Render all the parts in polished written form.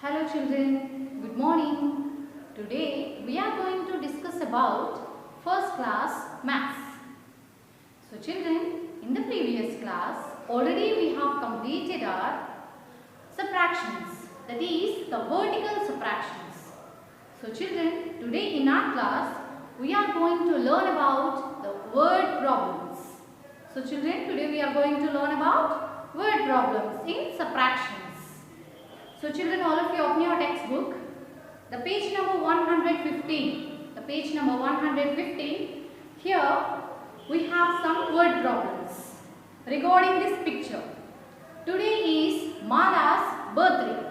Hello children, good morning. Today we are going to discuss about first class maths. So children, in the previous class already we have completed our subtractions, that is the vertical subtractions. So children, today in our class we are going to learn about the word problems. So children, today we are going to learn about word problems in subtractions. So children, all of you open your textbook. The page number 115. The page number 115. Here we have some word problems regarding this picture. Today is Mala's birthday.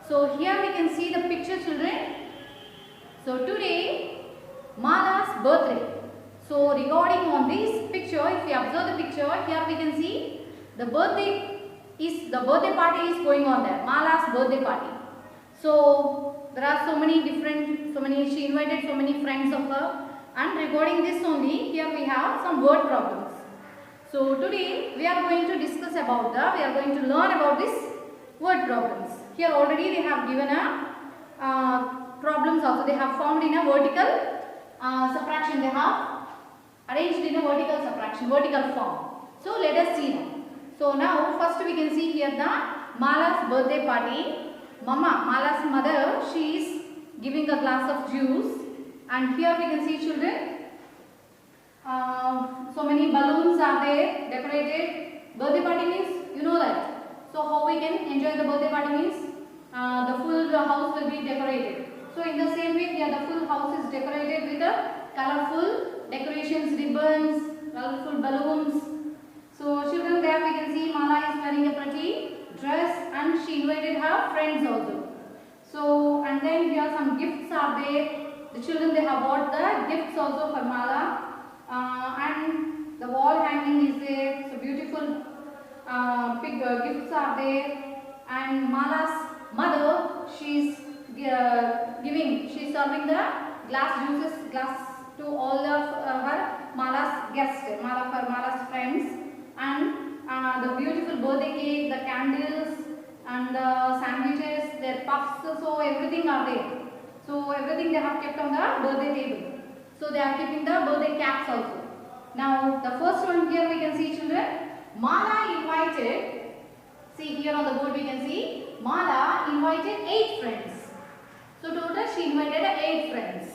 So here we can see the picture, children. So today Mala's birthday. So regarding on this picture, if we observe the picture, here we can see the birthday party is going on there. Mala's birthday party. So there are she invited so many friends of her, and regarding this only, here we have some word problems. So today we are going to discuss about we are going to learn about this word problems. Here already they have given a problems also. They have formed in a vertical subtraction. They have arranged in a vertical subtraction, vertical form. So let us see now. So now first we can see here the Mala's birthday party. Mala's mother, she is giving a glass of juice, and here we can see children. So many balloons are there, decorated. Birthday party means, you know that. So how we can enjoy the birthday party means the full house will be decorated. So in the same way here the full house is decorated with the colorful decorations, ribbons, colorful balloons. So children, there we can see Mala is wearing a pretty dress and she invited her friends also. So and then here some gifts are there. The children, they have bought the gifts also for Mala. And the wall hanging is there. So beautiful big gifts are there. And Mala's mother, she is serving the glass to all of her Mala's guests, Mala's friends. And the beautiful birthday cake, the candles and the sandwiches, their puffs, so everything are there. So everything they have kept on the birthday table. So they are keeping the birthday caps also. Now the first one here we can see children, Mala invited, see here on the board we can see, Mala invited 8 friends. So total she invited 8 friends.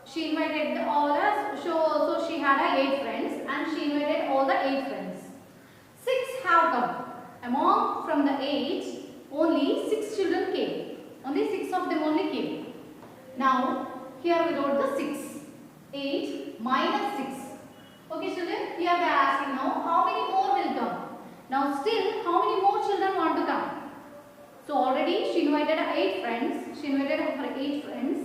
She invited so she had 8 friends and she invited all the 8 friends. 6 have come. From the 8, only 6 children came. Only 6 of them only came. Now here we wrote the 6. 8 minus 6. Okay children, here they are asking now how many more will come. Now still how many more children want to come? So already she invited 8 friends. She invited her 8 friends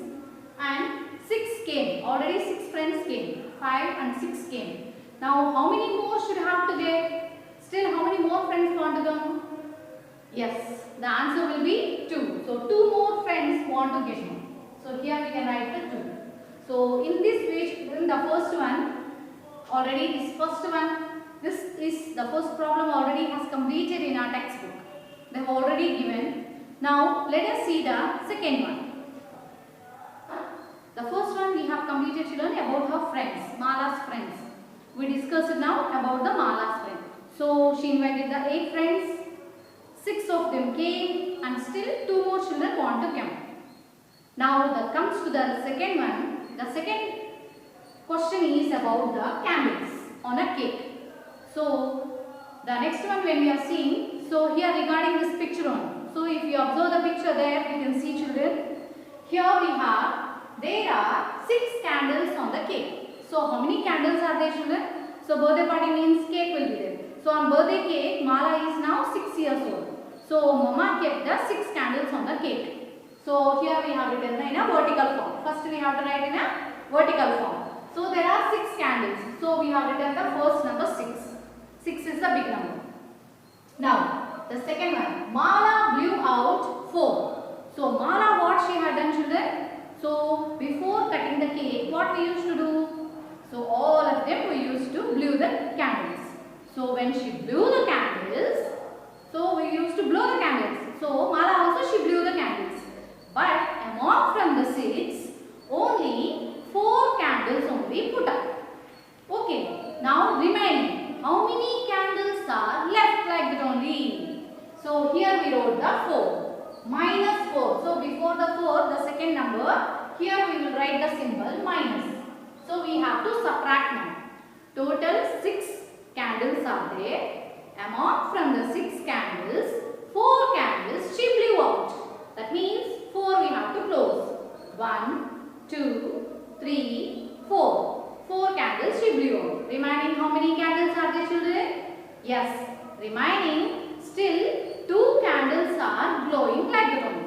and 6 came. Already 6 friends came. 5 and 6 came. Now how many more should have to get? Still how many more friends want to come? Yes, the answer will be 2. So 2 more friends want to get him. So here we can write the 2. So in this way, in the first one, already this is the first problem already has completed in our textbook. They have already given. Now let us see the second one. The first one we have completed children about her friends, Mala's friends. We discussed now about the Mala's friends. So she invited the 8 friends, 6 of them came and still 2 more children want to come. Now that comes to the second one. The second question is about the candles on a cake. So the next one when we are seeing, so here regarding this picture on. So if you observe the picture there, we can see children. Here there are 6 candles on the cake. So how many candles are there children? So birthday party means cake will be there. So on birthday cake, Mala is now 6 years old. So Mama kept the 6 candles on the cake. So here we have written in a vertical form. First we have to write in a vertical form. So there are 6 candles. So we have written the first number 6. 6 is the big number. Now the second one, Mala blew out 4. So Mala, what she had done children? So before cutting the cake, what we used to do? So all of them we used to blow the candles. So when she blew the candles, so we used to blow the candles. So Now remaining. How many candles are left like that only? So here we wrote the 4. Minus 4. So before the 4, the second number, here we will write the symbol minus. So we have to subtract now. Total 6 candles are there. Among from the 6 candles, 4 candles she blew out. That means 4 we have to close. 1, 2, 3, 4. 4 candles she blew out. Remaining how many candles are there, children? Yes, remaining still 2 candles are glowing like that only.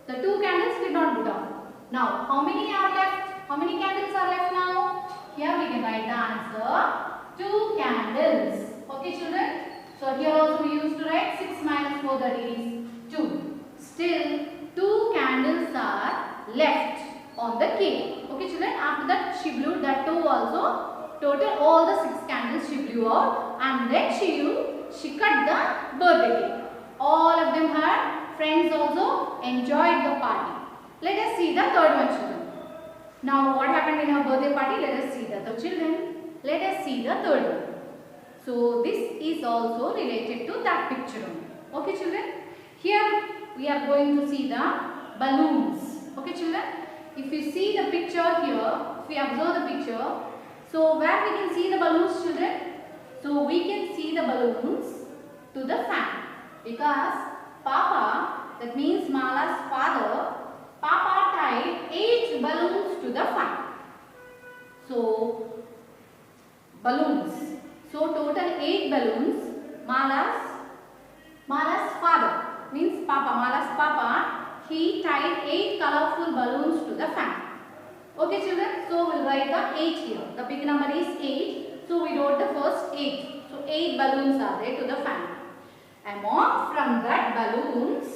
The 2 candles did not go down. Now how many are left? How many candles are left now? Here we can write the answer. 2 candles. Okay children. So here also we used to write 6 minus 4, that is 2. Still 2 candles are left on the cake. Okay children. After that she blew that 2 also. Total all the 6 candles she blew out, and then she cut the birthday cake. All of them had friends also enjoyed the party. Let us see the third one, children. Now what happened in her birthday party? Let us see that. So children, let us see the third one. So this is also related to that picture only. Okay children. Here we are going to see the balloons. Okay children. If you see the picture here, if we observe the picture, so where we can see the balloons, children? So we can see the balloons to the fan, because Papa, that means Mala's father, Papa tied 8 balloons to the fan. So balloons. So total 8 balloons. Mala's father, means Papa, Mala's Papa, he tied 8 colorful balloons to the fan. Okay children, so we'll write the 8 here. The big number is 8. So we wrote the first 8. So 8 balloons are there to the fan. Among from that balloons,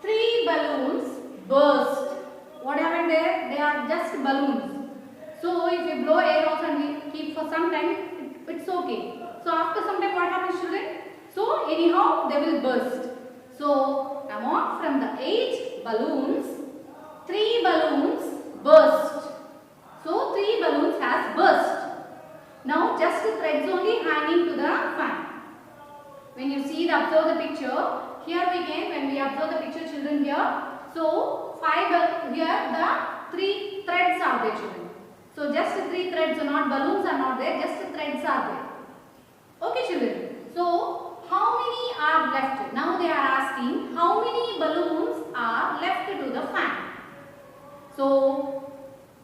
3 balloons burst. What happened there? They are just balloons. So if we blow air also and we keep for some time, it's okay. So after some time what happens, children? So anyhow they will burst. So among from the 8 balloons, 3 balloons burst. So 3 balloons has burst. Now just the threads only hanging to the fan. When you see observe the picture, here we can, when we observe the picture, children, here, so here the 3 threads are there, children. So just 3 threads are not, balloons are not there, just threads are there. Okay children. So how many are left? Now they are asking how many balloons are left to the fan. So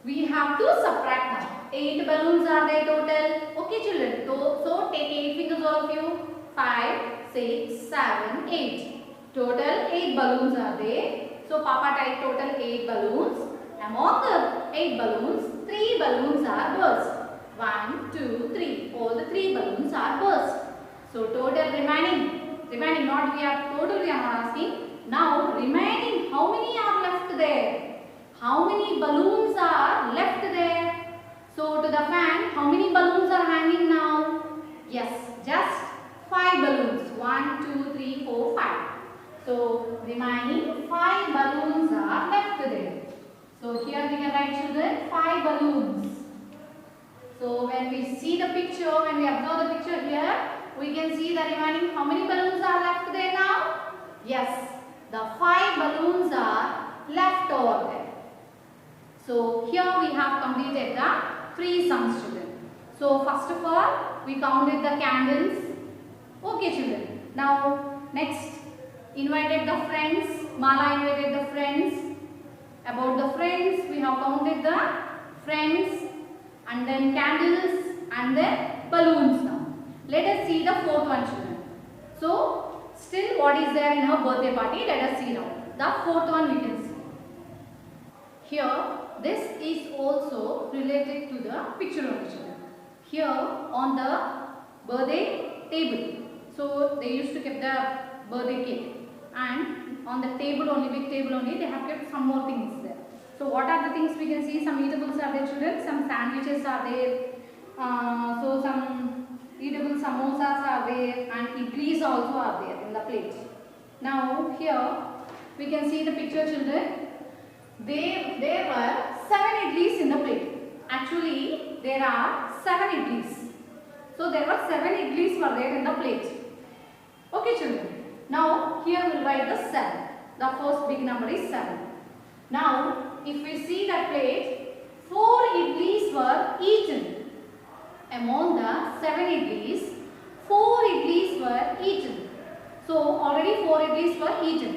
we have to subtract now. 8 balloons are there total. Okay children. So take 8 fingers all of you. 5, 6, 7, 8. Total 8 balloons are there. So Papa tied total 8 balloons. Among the 8 balloons, 3 balloons are burst. 1, 2, 3. All the 3 balloons are burst. So total remaining not we are totally not asking. Now remaining how many are left there? How many balloons are left there? So to the fan, how many balloons are hanging now? Yes, just 5 balloons. 1, 2, 3, 4, 5. So remaining 5 balloons are left there. So here we can write, children, 5 balloons. So when we see the picture, when we observe the picture here, we can see the remaining how many balloons are left there now? Yes, the 5 balloons are left over there. So here we have completed the 3 sums, children. So first of all, we counted the candles. Okay children. Now next, invited the friends. Mala invited the friends. About the friends, we have counted the friends, and then candles, and then balloons now. Let us see the 4th one, children. So still what is there in her birthday party? Let us see now. The 4th one we can see. Here this is also related to the picture of the children. Here on the birthday table. So they used to keep the birthday cake, and on the table only, big table only, they have kept some more things there. So what are the things we can see? Some eatables are there, children. Some sandwiches are there. So some eatable samosas are there, and idlis also are there in the plate. Now here we can see the picture, children. There were 7 idlis in the plate. Actually there are 7 idlis. there were 7 idlis were there in the plate. Okay children. Now here we will write the 7. The first big number is 7. Now if we see that plate, 4 idlis were eaten. Among the 7 idlis, 4 idlis were eaten. So already 4 idlis were eaten.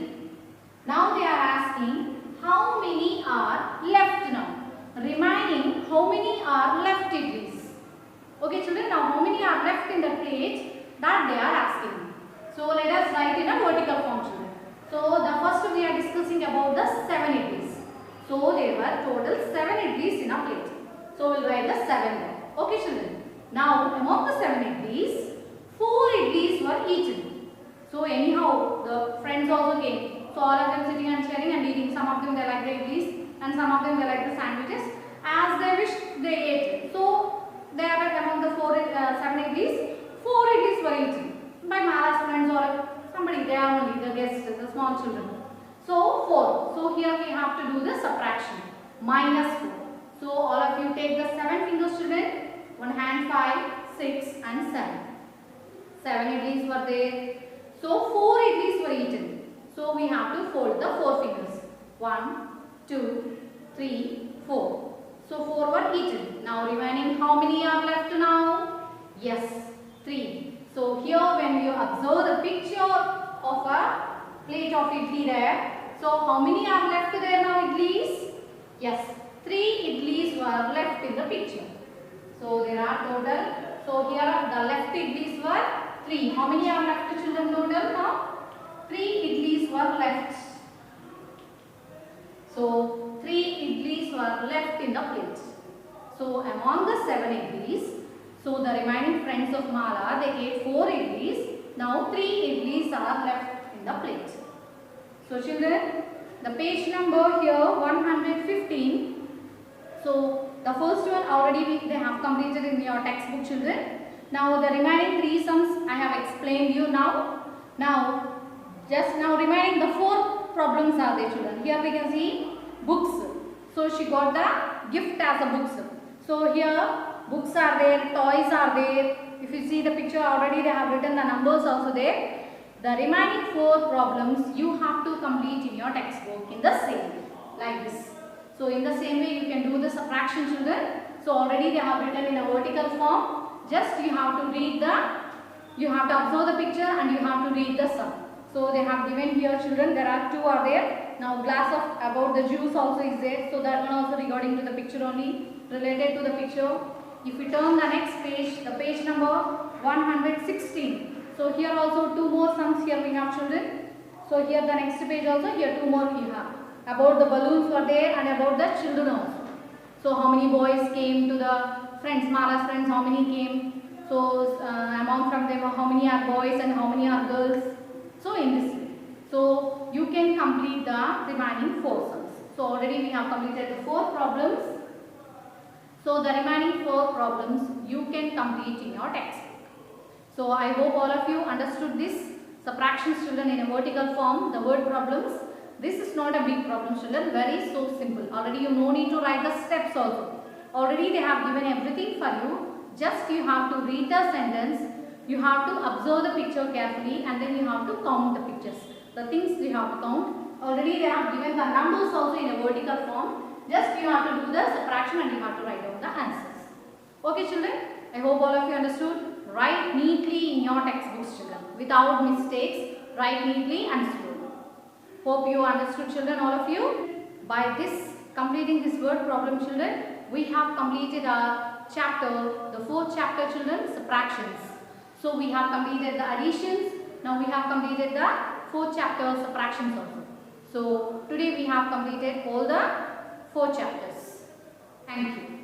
Now they are asking how many are left now. Remaining, how many are left idlis? Okay children, now how many are left in the plate, that they are asking. So let us write in a vertical form children. So the first we are discussing about the 7 idlis. So there were total 7 idlis in a plate. So we will write the 7 there. Okay children. Now among the 7 idlis, 4 idlis were eaten. So anyhow the friends also came. So all of them sitting and sharing and eating. Some of them they like the idlis and some of them they like the sandwiches. As they wished they ate. So there were among the 7 idlis, 4 idlis were eaten by Mala's friends or somebody. They are only the guests, the small children. So 4. So here we have to do the subtraction. Minus 4. So all of you take the 7 fingers children. One hand 5, 6 and 7. 7 idlis were there. So 4 idlis were eaten. So we have to fold the 4 fingers. 1, 2, 3, 4. So 4 were eaten. Now remaining how many are left now? Yes, 3. So here when you observe the picture of a plate of idli there. So how many are left there now idlis? Yes, 3 idlis were left in the picture. So there are total. So here the left idlis were 3. How many are left children total now? 3 idlis were left. So 3 idlis were left in the plate. So among the 7 idlis, so the remaining friends of Mala, they ate 4 idlis. Now 3 idlis are left in the plate. So children, the page number here 115. So the first one already they have completed in your textbook children. Now the remaining 3 sums I have explained you now. Just now remaining the 4 problems are there children. Here we can see books. So she got the gift as a books. So here books are there, toys are there. If you see the picture already they have written the numbers also there. The remaining 4 problems you have to complete in your textbook in the same way, like this. So in the same way you can do the subtraction children. So already they have written in a vertical form. Just you have to read you have to observe the picture and you have to read the sum. So they have given here children, there are 2 are there. Now glass of about the juice also is there. So that one also regarding to the picture only, related to the picture. If we turn the next page, the page number 116. So here also 2 more sums here we have children. So here the next page also, here 2 more we have. About the balloons were there and about the children also. So how many boys came to the friends, Mala's friends, how many came. So among from them how many are boys and how many are girls. So in this way. So you can complete the remaining 4 sums. So already we have completed the 4 problems. So the remaining 4 problems you can complete in your textbook. So I hope all of you understood this subtractions children in a vertical form, the word problems. This is not a big problem children, very so simple. Already you no need to write the steps also. Already they have given everything for you. Just you have to read the sentence, you have to observe the picture carefully and then you have to count the pictures. The things you have to count. Already they have given the numbers also in a vertical form. Just you have to do the subtraction and you have to write down the answers. Okay children, I hope all of you understood. Write neatly in your textbooks children. Without mistakes, write neatly and slowly. Hope you understood children, all of you. By this, completing this word problem children, we have completed our chapter, the 4th chapter children, subtractions. So we have completed the additions. Now we have completed the 4th chapter subtractions also. So today we have completed all the 4 chapters. Thank you.